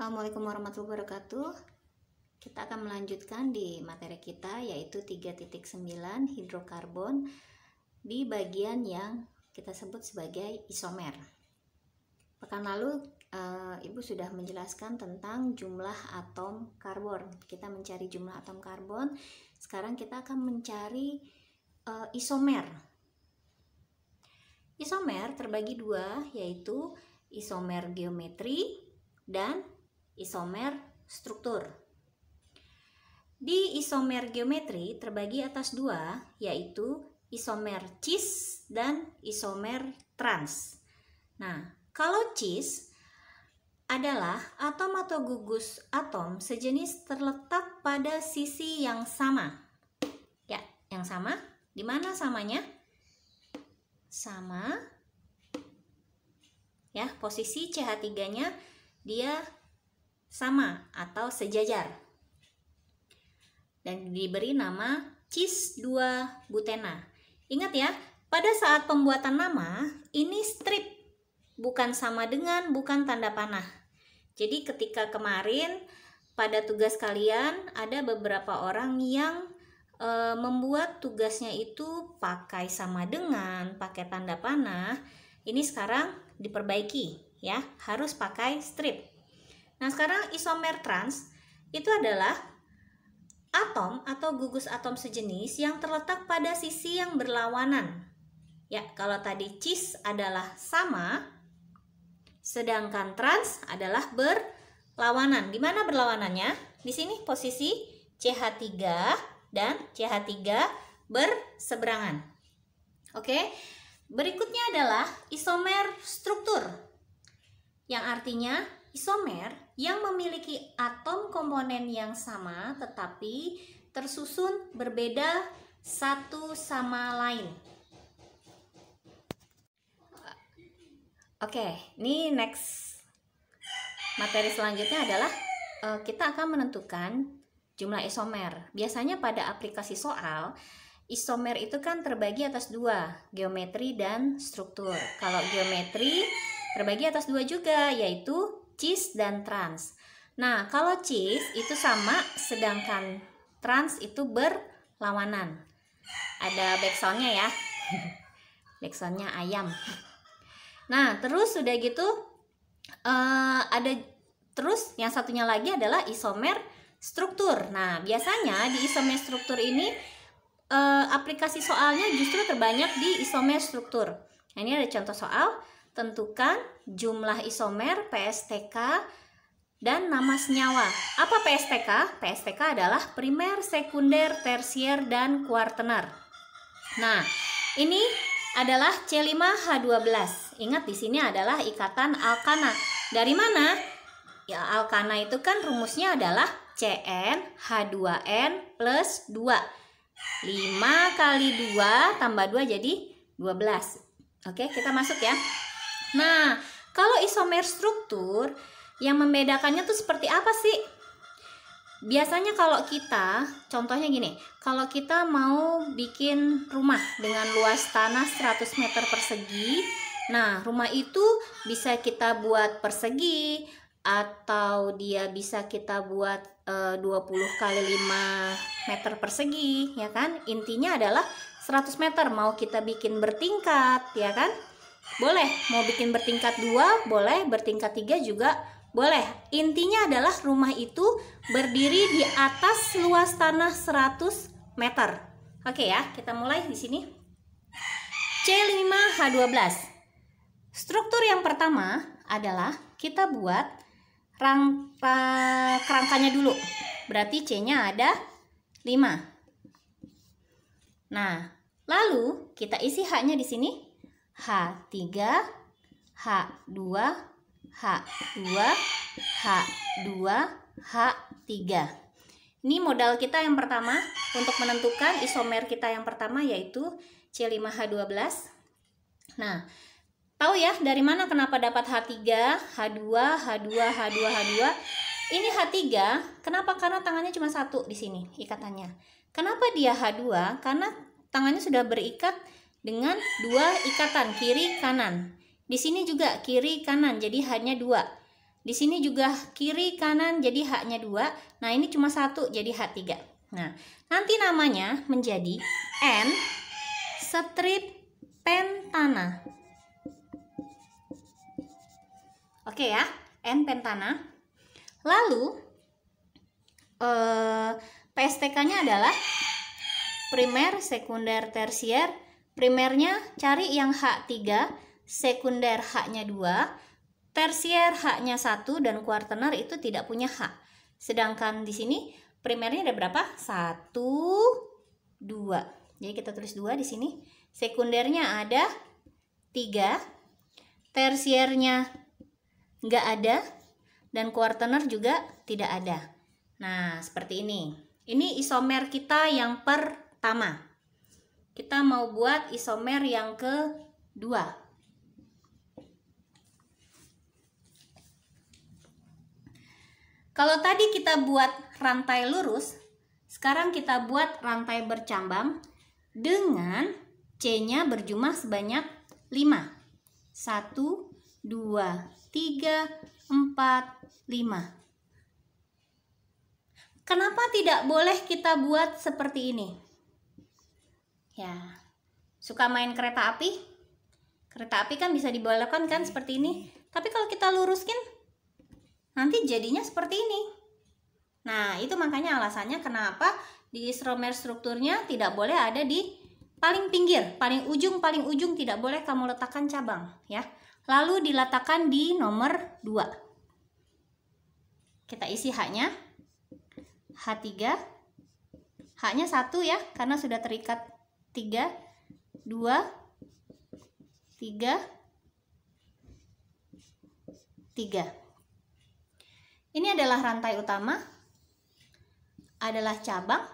Assalamualaikum warahmatullahi wabarakatuh. Kita akan melanjutkan di materi kita yaitu 3.9 hidrokarbon di bagian yang kita sebut sebagai isomer. Pekan lalu Ibu sudah menjelaskan tentang jumlah atom karbon. Kita mencari jumlah atom karbon. Sekarang kita akan mencari isomer. Isomer terbagi dua, yaitu isomer geometri dan isomer struktur. Di isomer geometri terbagi atas dua, yaitu isomer cis dan isomer trans. Nah, kalau cis adalah atom atau gugus atom sejenis terletak pada sisi yang sama. Ya, yang sama. Di mana samanya? Sama. Ya, posisi CH3-nya dia sama atau sejajar dan diberi nama cis 2 butena. Ingat ya, pada saat pembuatan nama ini strip, bukan sama dengan, bukan tanda panah. Jadi ketika kemarin pada tugas kalian ada beberapa orang yang membuat tugasnya itu pakai sama dengan, pakai tanda panah. Ini sekarang diperbaiki ya, harus pakai strip. Nah, sekarang isomer trans itu adalah atom atau gugus atom sejenis yang terletak pada sisi yang berlawanan. Ya, kalau tadi cis adalah sama, sedangkan trans adalah berlawanan. Di mana berlawanannya? Di sini posisi CH3 dan CH3 berseberangan. Oke. Berikutnya adalah isomer struktur. Yang artinya isomer yang memiliki atom komponen yang sama tetapi tersusun berbeda satu sama lain. Oke, ini next materi selanjutnya adalah kita akan menentukan jumlah isomer. Biasanya pada aplikasi soal, isomer itu kan terbagi atas dua, geometri dan struktur. Kalau geometri terbagi atas dua juga, yaitu cis dan trans. Nah, kalau cis itu sama, sedangkan trans itu berlawanan. Ada backsoundnya ya. Backsoundnya ayam. Nah, terus sudah gitu ada terus yang satunya lagi adalah isomer struktur. Nah, biasanya di isomer struktur ini aplikasi soalnya justru terbanyak di isomer struktur. Nah, ini ada contoh soal. Tentukan jumlah isomer PSTK dan nama senyawa. Apa PSTK? PSTK adalah primer, sekunder, tersier, dan kuartener. Nah, ini adalah C5H12. Ingat di sini adalah ikatan alkana. Dari mana? Ya, alkana itu kan rumusnya adalah CnH2n plus 2. 5 kali 2 tambah 2 jadi 12. Oke, kita masuk ya. Nah, kalau isomer struktur yang membedakannya tuh seperti apa sih? Biasanya kalau kita, contohnya gini, kalau kita mau bikin rumah dengan luas tanah 100 meter persegi, nah rumah itu bisa kita buat persegi atau dia bisa kita buat 20 kali 5 meter persegi, ya kan? Intinya adalah 100 meter, mau kita bikin bertingkat, ya kan? Boleh, mau bikin bertingkat 2, boleh, bertingkat 3 juga boleh. Intinya adalah rumah itu berdiri di atas luas tanah 100 meter. Oke ya, kita mulai di sini. C5H12. Struktur yang pertama adalah kita buat kerangkanya dulu. Berarti C-nya ada 5. Nah, lalu kita isi H-nya di sini. H3, H2, H2, H2, H3. Ini modal kita yang pertama untuk menentukan isomer kita yang pertama yaitu C5H12. Nah, tahu ya dari mana kenapa dapat H3, H2, H2, H2, H2? Ini H3, kenapa? Karena tangannya cuma satu di sini ikatannya. Kenapa dia H2? Karena tangannya sudah berikat dengan dua ikatan kiri kanan. Di sini juga kiri kanan, jadi hanya 2. Di sini juga kiri kanan jadi H-nya 2. Nah, ini cuma 1 jadi H3. Nah, nanti namanya menjadi N strip pentana. Oke ya, N pentana. Lalu PSTK-nya adalah primer, sekunder, tersier. Primernya cari yang H3, sekunder H-nya 2. Tersier H-nya 1 dan kuartener itu tidak punya H. Sedangkan di sini primernya ada berapa? 1, 2. Jadi kita tulis 2 di sini. Sekundernya ada 3. Tersiernya nggak ada. Dan kuartener juga tidak ada. Nah, seperti ini. Ini isomer kita yang pertama. Kita mau buat isomer yang kedua. Kalau tadi kita buat rantai lurus, sekarang kita buat rantai bercambang dengan C-nya berjumlah sebanyak 5. 1, 2, 3, 4, 5. Kenapa tidak boleh kita buat seperti ini? Ya, suka main kereta api? Kereta api kan bisa dibelokkan kan seperti ini. Tapi kalau kita luruskin, nanti jadinya seperti ini. Nah, itu makanya alasannya kenapa di isomer strukturnya tidak boleh ada di paling pinggir, paling ujung tidak boleh kamu letakkan cabang, ya. Lalu diletakkan di nomor 2. Kita isi H-nya. H3. H-nya 1 ya, karena sudah terikat 3, 2, 3, 3. Ini adalah rantai utama, adalah cabang.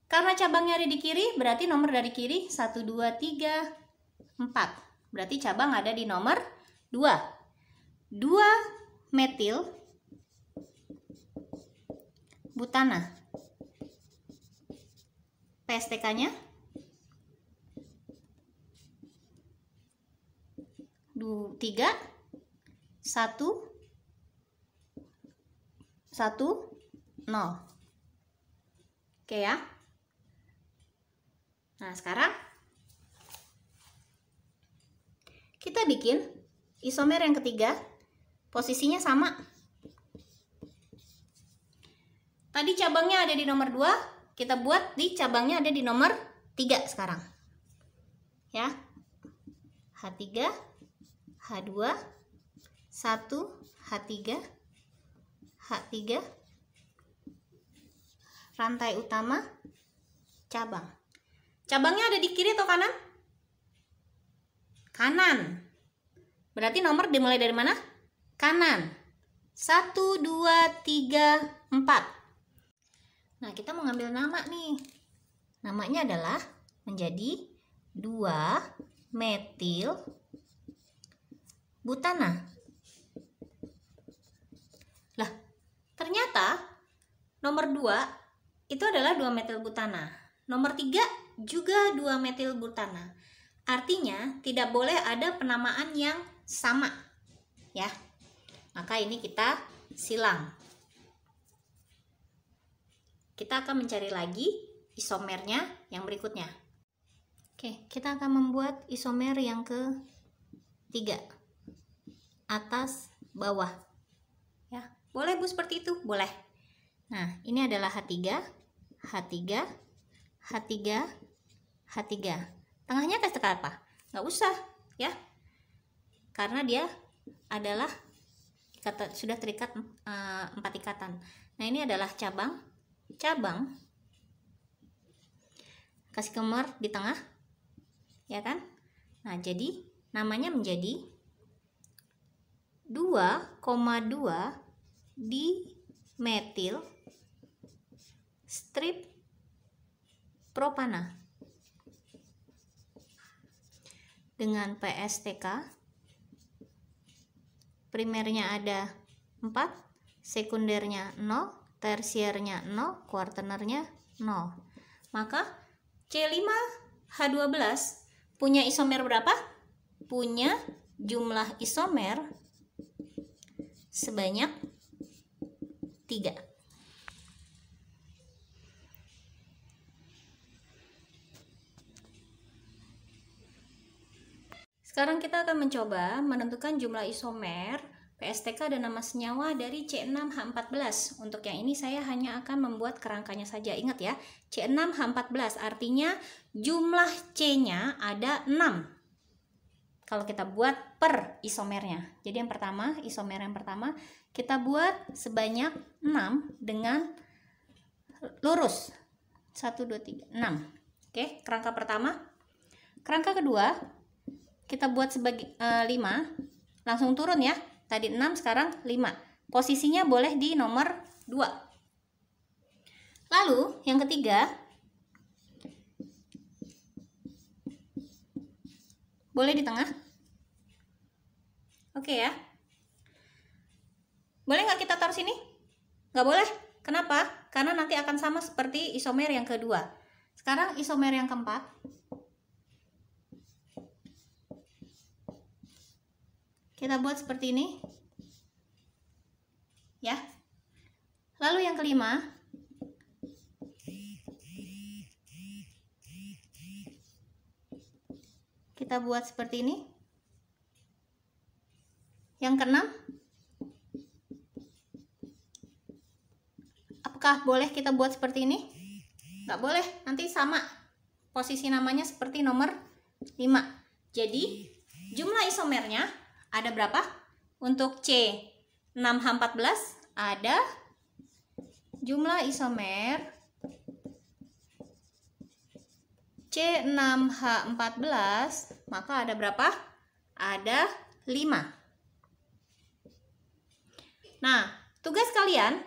Karena cabangnya ada di kiri, berarti nomor dari kiri 1, 2, 3, 4. Berarti cabang ada di nomor 2. 2 metil butana. PSTK-nya 3, 1, 0. Oke ya. Nah, sekarang kita bikin isomer yang ketiga. Posisinya sama. Tadi cabangnya ada di nomor 2, kita buat di cabangnya ada di nomor 3 sekarang. Ya. H3, H2, 1, H3, H3, rantai utama, cabang. Cabangnya ada di kiri atau kanan? Kanan. Berarti nomor dimulai dari mana? Kanan. 1, 2, 3, 4. Nah, kita mau ngambil nama nih. Namanya adalah menjadi 2 metil butana. Lah, ternyata nomor 2 itu adalah 2 metil butana. Nomor 3 juga 2 metil butana. Artinya tidak boleh ada penamaan yang sama, ya. Maka ini kita silang. Kita akan mencari lagi isomernya yang berikutnya. Oke, kita akan membuat isomer yang ke-3. Atas, bawah. Ya, boleh Bu seperti itu? Boleh. Nah, ini adalah H3, H3, H3, H3. Tengahnya kasih tekan apa? Nggak usah, ya. Karena dia adalah sudah terikat 4 ikatan. Nah, ini adalah cabang. Cabang. Kasih kemer di tengah. Ya kan? Nah, jadi namanya menjadi 2,2 dimetil strip propana dengan PSTK. Primernya ada 4, sekundernya 0, tersiernya 0, kuartenernya 0. Maka C5H12 punya isomer berapa? Punya jumlah isomer sebanyak 3. Sekarang kita akan mencoba menentukan jumlah isomer PSTK dan nama senyawa dari C6H14. Untuk yang ini saya hanya akan membuat kerangkanya saja. Ingat ya, C6H14 artinya jumlah C-nya ada 6. Kalau kita buat per isomernya. Jadi yang pertama, isomer yang pertama kita buat sebanyak 6 dengan lurus. 1, 2, 3, 6. Oke, kerangka pertama. Kerangka kedua kita buat sebagai 5, langsung turun ya. Tadi 6, sekarang 5. Posisinya boleh di nomor 2. Lalu yang ketiga, boleh di tengah. Oke ya. Boleh nggak kita taruh sini? Nggak boleh. Kenapa? Karena nanti akan sama seperti isomer yang kedua. Sekarang isomer yang keempat. Kita buat seperti ini. Ya. Lalu yang kelima. Kita buat seperti ini. Yang keenam. Apakah boleh kita buat seperti ini? Nggak boleh. Nanti sama. Posisi namanya seperti nomor 5. Jadi, jumlah isomernya ada berapa? Untuk C6H14 ada jumlah isomer C6H14, maka ada berapa? Ada 5. Nah, tugas kalian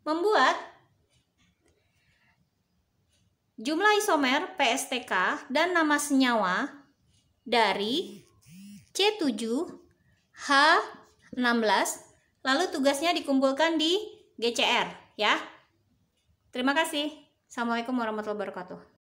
membuat jumlah isomer PSTK dan nama senyawa dari C7H16, lalu tugasnya dikumpulkan di GCR ya. Terima kasih. Assalamualaikum warahmatullahi wabarakatuh.